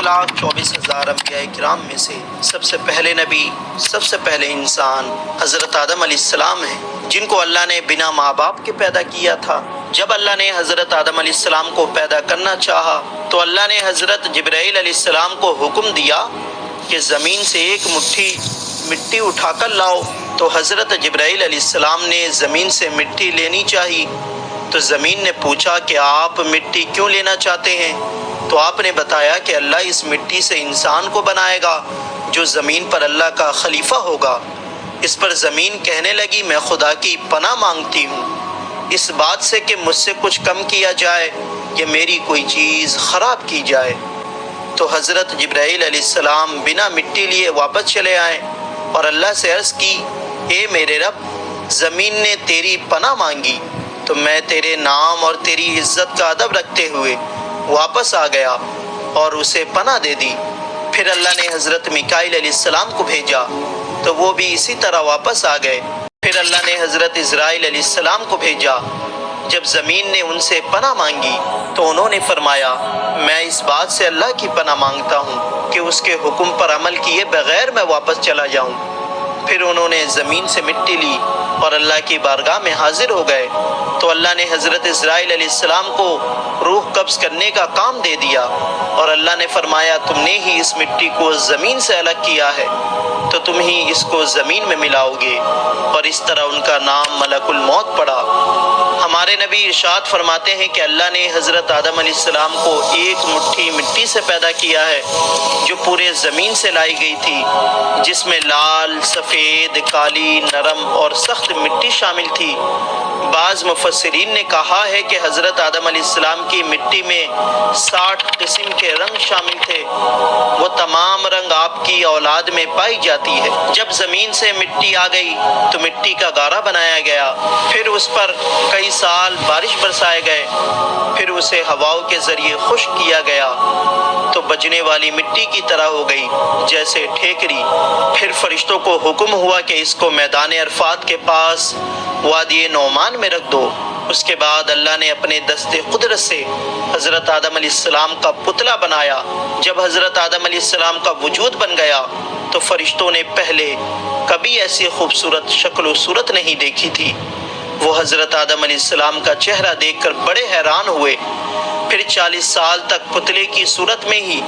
1,24,000 انبیاء کرام میں سے سب سے پہلے نبی، سب سے پہلے انسان حضرت آدم علیہ السلام ہیں، جن کو اللہ نے بنا ماں باپ کے پیدا کیا تھا۔ جب اللہ نے حضرت آدم علیہ السلام کو پیدا کرنا چاہا تو اللہ نے حضرت جبرائیل علیہ السلام کو حکم دیا کہ زمین سے ایک مٹھی مٹی اٹھا کر لاؤ۔ تو حضرت جبرائیل علیہ السلام نے زمین سے مٹی لینی چاہی تو زمین نے پوچھا کہ آپ مٹی کیوں لینا چاہتے ہیں؟ تو آپ نے بتایا کہ اللہ اس مٹی سے انسان کو بنائے گا جو زمین پر اللہ کا خلیفہ ہوگا۔ اس پر زمین کہنے لگی میں خدا کی پناہ مانگتی ہوں اس بات سے کہ مجھ سے کچھ کم کیا جائے یا میری کوئی چیز خراب کی جائے۔ تو حضرت جبرائیل علیہ السلام بنا مٹی لیے واپس چلے آئے اور اللہ سے عرض کی اے میرے رب، زمین نے تیری پناہ مانگی تو میں تیرے نام اور تیری عزت کا ادب رکھتے ہوئے واپس آ گیا اور اسے پناہ دے دی۔ پھر اللہ نے حضرت میکائیل علیہ السلام کو بھیجا تو وہ بھی اسی طرح واپس آ گئے۔ پھر اللہ نے حضرت اسرائیل علیہ السلام کو بھیجا۔ جب زمین نے ان سے پناہ مانگی تو انہوں نے فرمایا میں اس بات سے اللہ کی پناہ مانگتا ہوں کہ اس کے حکم پر عمل کیے بغیر میں واپس چلا جاؤں۔ پھر انہوں نے زمین سے مٹی لی اور اللہ کی بارگاہ میں حاضر ہو گئے تو اللہ نے حضرت اسرائیل علیہ السلام کو روح قبض کرنے کا کام دے دیا اور اللہ نے فرمایا تم نے ہی اس مٹی کو زمین سے الگ کیا ہے تو تم ہی اس کو زمین میں ملاؤ گے، اور اس طرح ان کا نام ملک الموت پڑا۔ ہمارے نبی ارشاد فرماتے ہیں کہ اللہ نے حضرت آدم علیہ السلام کو ایک مٹھی مٹی سے پیدا کیا ہے جو پورے زمین سے لائی گئی تھی، جس میں لال، سفید، کالی، نرم اور سخت مٹی شامل تھی۔ بعض مفسرین نے کہا ہے کہ حضرت آدم علیہ السلام کی مٹی میں 60 قسم کے رنگ شامل تھے۔ وہ تمام رنگ آپ کی اولاد میں پائی جاتی ہے۔ جب زمین سے مٹی آ گئی تو مٹی کا گارا بنایا گیا، پھر اس پر کئی سال بارش برسائے گئے، پھر اسے ہواؤں کے ذریعے خشک کیا گیا تو بجنے والی مٹی کی طرح ہو گئی جیسے ٹھیکری۔ پھر فرشتوں کو حکم ہوا کہ اس کو میدان عرفات کے پاس وادی نعمان میں رکھ دو۔ اس کے بعد اللہ نے اپنے دست قدرت سے حضرت آدم علیہ السلام کا پتلا بنایا۔ جب حضرت آدم علیہ السلام کا وجود بن گیا تو فرشتوں نے پہلے کبھی ایسی خوبصورت شکل و صورت نہیں دیکھی تھی۔ وہ حضرت آدم علیہ السلام کا چہرہ دیکھ کر بڑے حیران ہوئے۔ پھر 40 سال تک پتلے کی صورت میں ہی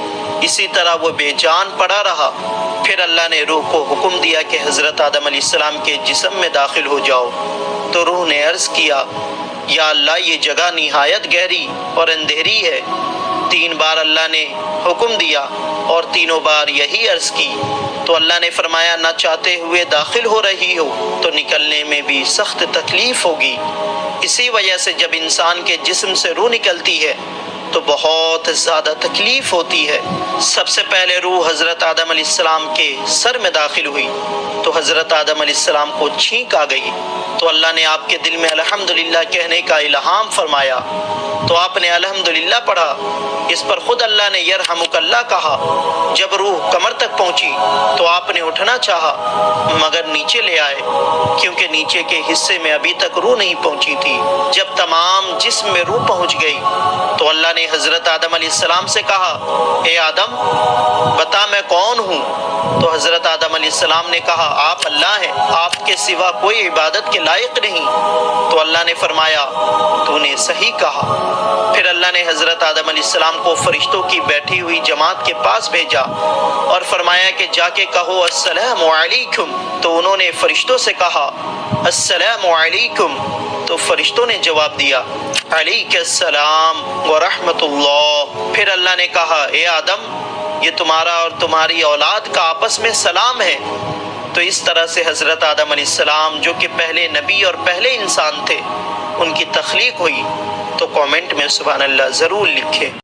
اسی طرح وہ بے جان پڑا رہا۔ پھر اللہ نے روح کو حکم دیا کہ حضرت آدم علیہ السلام کے جسم میں داخل ہو جاؤ تو روح نے عرض کیا یا اللہ یہ جگہ نہایت گہری اور اندھیری ہے۔ 3 بار اللہ نے حکم دیا اور تینوں بار یہی عرض کی تو اللہ نے فرمایا نہ چاہتے ہوئے داخل ہو رہی ہو تو نکلنے میں بھی سخت تکلیف ہوگی۔ اسی وجہ سے جب انسان کے جسم سے روح نکلتی ہے تو بہت زیادہ تکلیف ہوتی ہے۔ سب سے پہلے روح حضرت آدم علیہ السلام کے سر میں داخل ہوئی تو حضرت آدم علیہ السلام کو چھینک آ گئی تو اللہ نے آپ کے دل میں الحمدللہ کہنے کا الہام فرمایا تو آپ نے الحمدللہ پڑھا۔ اس پر خود اللہ نے یرحمک اللہ کہا۔ جب روح کمر تک پہنچی تو آپ نے اٹھنا چاہا مگر نیچے لے آئے کیونکہ نیچے کے حصے میں ابھی تک روح نہیں پہنچی تھی۔ جب تمام جسم میں روح پہنچ گئی تو اللہ نے حضرت آدم علیہ السلام سے کہا اے آدم بتا میں کون ہوں؟ تو حضرت آدم علیہ السلام نے کہا آپ اللہ ہیں، آپ کے سوا کوئی عبادت کے لائق نہیں۔ تو اللہ نے فرمایا تو نے صحیح کہا۔ پھر اللہ نے حضرت آدم علیہ السلام کو فرشتوں کی بیٹھی ہوئی جماعت کے پاس بھیجا اور فرمایا کہ جا کے کہو السلام علیکم۔ تو انہوں نے فرشتوں سے کہا السلام علیکم تو فرشتوں نے جواب دیا علیک السلام ورحمۃ اللہ۔ پھر اللہ نے کہا اے آدم یہ تمہارا اور تمہاری اولاد کا آپس میں سلام ہے۔ تو اس طرح سے حضرت آدم علیہ السلام جو کہ پہلے نبی اور پہلے انسان تھے ان کی تخلیق ہوئی۔ تو کامنٹ میں سبحان اللہ ضرور لکھیں۔